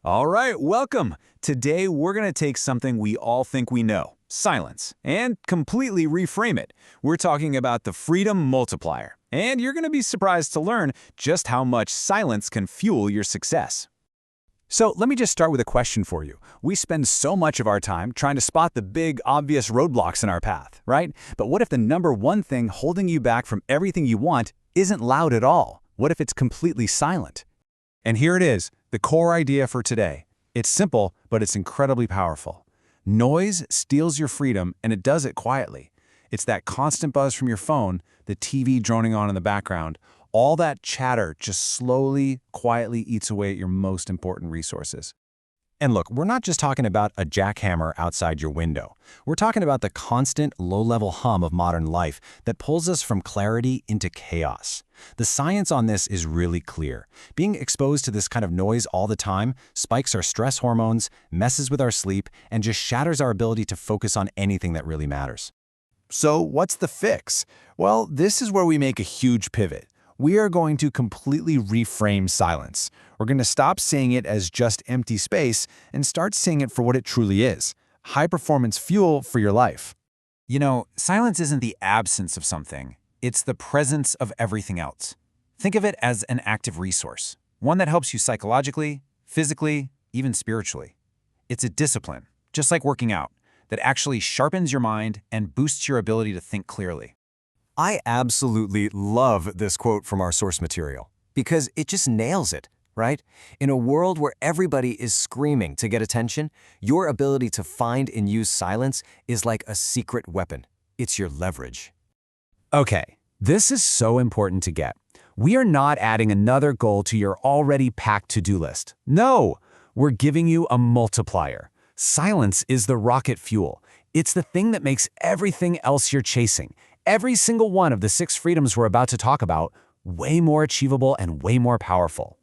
All right, welcome. Today we're going to take something we all think we know, silence, and completely reframe it. We're talking about the freedom multiplier, and you're going to be surprised to learn just how much silence can fuel your success. So let me just start with a question for you. We spend so much of our time trying to spot the big, obvious roadblocks in our path, right? But what if the number one thing holding you back from everything you want isn't loud at all? What if it's completely silent? And here it is, the core idea for today. It's simple, but it's incredibly powerful. Noise steals your freedom, and it does it quietly. It's that constant buzz from your phone, the TV droning on in the background. All that chatter just slowly, quietly eats away at your most important resources. And look, we're not just talking about a jackhammer outside your window. We're talking about the constant, low-level hum of modern life that pulls us from clarity into chaos. The science on this is really clear. Being exposed to this kind of noise all the time spikes our stress hormones, messes with our sleep, and just shatters our ability to focus on anything that really matters. So what's the fix? Well, this is where we make a huge pivot. We are going to completely reframe silence. We're going to stop seeing it as just empty space and start seeing it for what it truly is, high-performance fuel for your life. You know, silence isn't the absence of something. It's the presence of everything else. Think of it as an active resource, one that helps you psychologically, physically, even spiritually. It's a discipline, just like working out, that actually sharpens your mind and boosts your ability to think clearly. I absolutely love this quote from our source material because it just nails it, right? In a world where everybody is screaming to get attention, your ability to find and use silence is like a secret weapon. It's your leverage. Okay, this is so important to get. We are not adding another goal to your already packed to-do list. No, we're giving you a multiplier. Silence is the rocket fuel. It's the thing that makes everything else you're chasing, every single one of the 6 freedoms we're about to talk about, way more achievable and way more powerful.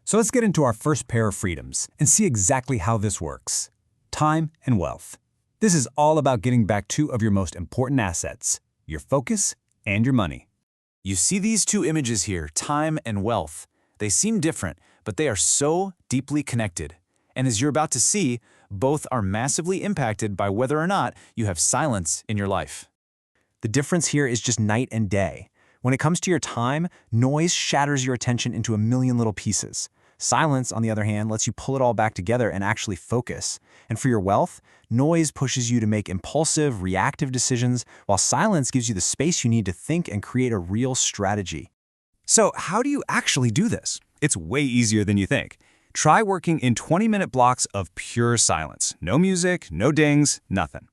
So let's get into our first pair of freedoms and see exactly how this works. Time and wealth. This is all about getting back 2 of your most important assets, your focus and your money. You see these 2 images here, time and wealth. They seem different, but they are so deeply connected. And as you're about to see, both are massively impacted by whether or not you have silence in your life. The difference here is just night and day. When it comes to your time, noise shatters your attention into a million little pieces. Silence, on the other hand, lets you pull it all back together and actually focus. And for your wealth, noise pushes you to make impulsive, reactive decisions, while silence gives you the space you need to think and create a real strategy. So how do you actually do this? It's way easier than you think. Try working in 20-minute blocks of pure silence. No music, no dings, nothing.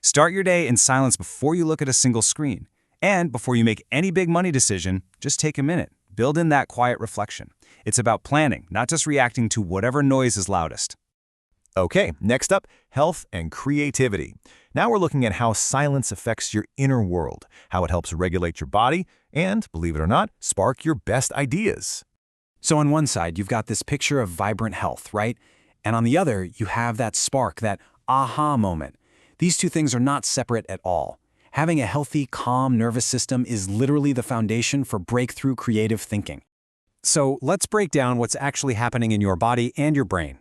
Start your day in silence before you look at a single screen. And before you make any big money decision, just take a minute. Build in that quiet reflection. It's about planning, not just reacting to whatever noise is loudest. Okay, next up, health and creativity. Now we're looking at how silence affects your inner world, how it helps regulate your body, and, believe it or not, spark your best ideas. So on one side, you've got this picture of vibrant health, right? And on the other, you have that spark, that aha moment. These 2 things are not separate at all. Having a healthy, calm nervous system is literally the foundation for breakthrough creative thinking. So let's break down what's actually happening in your body and your brain.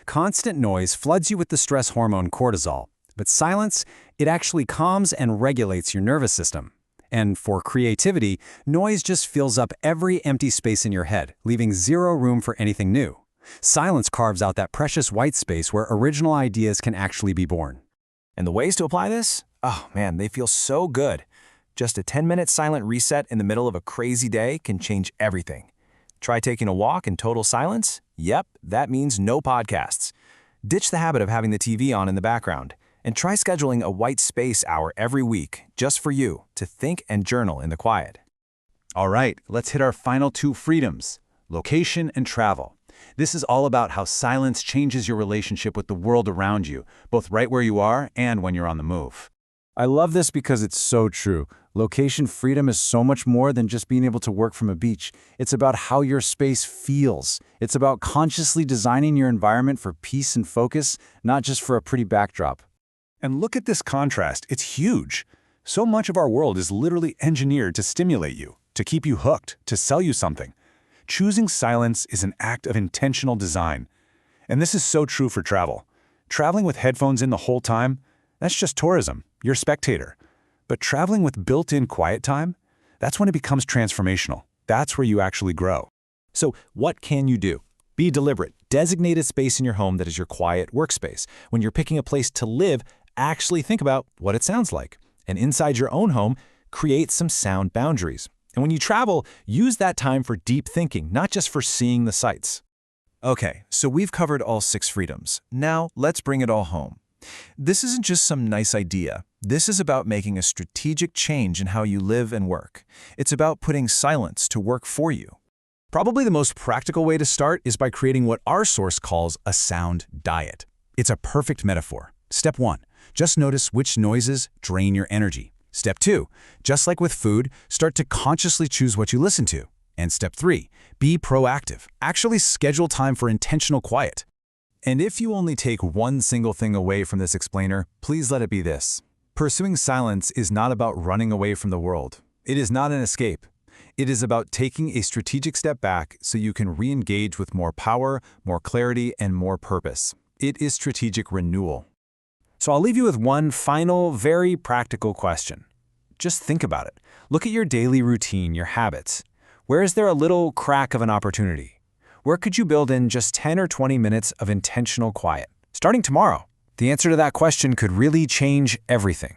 Constant noise floods you with the stress hormone cortisol, but silence, it actually calms and regulates your nervous system. And for creativity, noise just fills up every empty space in your head, leaving zero room for anything new. Silence carves out that precious white space where original ideas can actually be born. And the ways to apply this? Oh man, they feel so good. Just a 10-minute silent reset in the middle of a crazy day can change everything. Try taking a walk in total silence? Yep, that means no podcasts. Ditch the habit of having the TV on in the background. And try scheduling a white space hour every week, just for you, to think and journal in the quiet. All right, let's hit our final 2 freedoms, location and travel. This is all about how silence changes your relationship with the world around you, both right where you are and when you're on the move. I love this because it's so true. Location freedom is so much more than just being able to work from a beach. It's about how your space feels. It's about consciously designing your environment for peace and focus, not just for a pretty backdrop. And look at this contrast. It's huge. So much of our world is literally engineered to stimulate you, to keep you hooked, to sell you something. Choosing silence is an act of intentional design. And this is so true for travel. Traveling with headphones in the whole time, that's just tourism. You're a spectator. But traveling with built-in quiet time, that's when it becomes transformational. That's where you actually grow. So what can you do? Be deliberate. Designate a space in your home that is your quiet workspace. When you're picking a place to live, actually think about what it sounds like. And inside your own home, create some sound boundaries. And when you travel, use that time for deep thinking, not just for seeing the sights. Okay, so we've covered all 6 freedoms. Now, let's bring it all home. This isn't just some nice idea. This is about making a strategic change in how you live and work. It's about putting silence to work for you. Probably the most practical way to start is by creating what our source calls a sound diet. It's a perfect metaphor. Step 1, just notice which noises drain your energy. Step 2, just like with food, start to consciously choose what you listen to. And step 3, be proactive. Actually schedule time for intentional quiet. And if you only take one single thing away from this explainer, please let it be this. Pursuing silence is not about running away from the world. It is not an escape. It is about taking a strategic step back so you can re-engage with more power, more clarity, and more purpose. It is strategic renewal. So I'll leave you with one final, very practical question. Just think about it. Look at your daily routine, your habits. Where is there a little crack of an opportunity? Where could you build in just 10 or 20 minutes of intentional quiet? Starting tomorrow. The answer to that question could really change everything.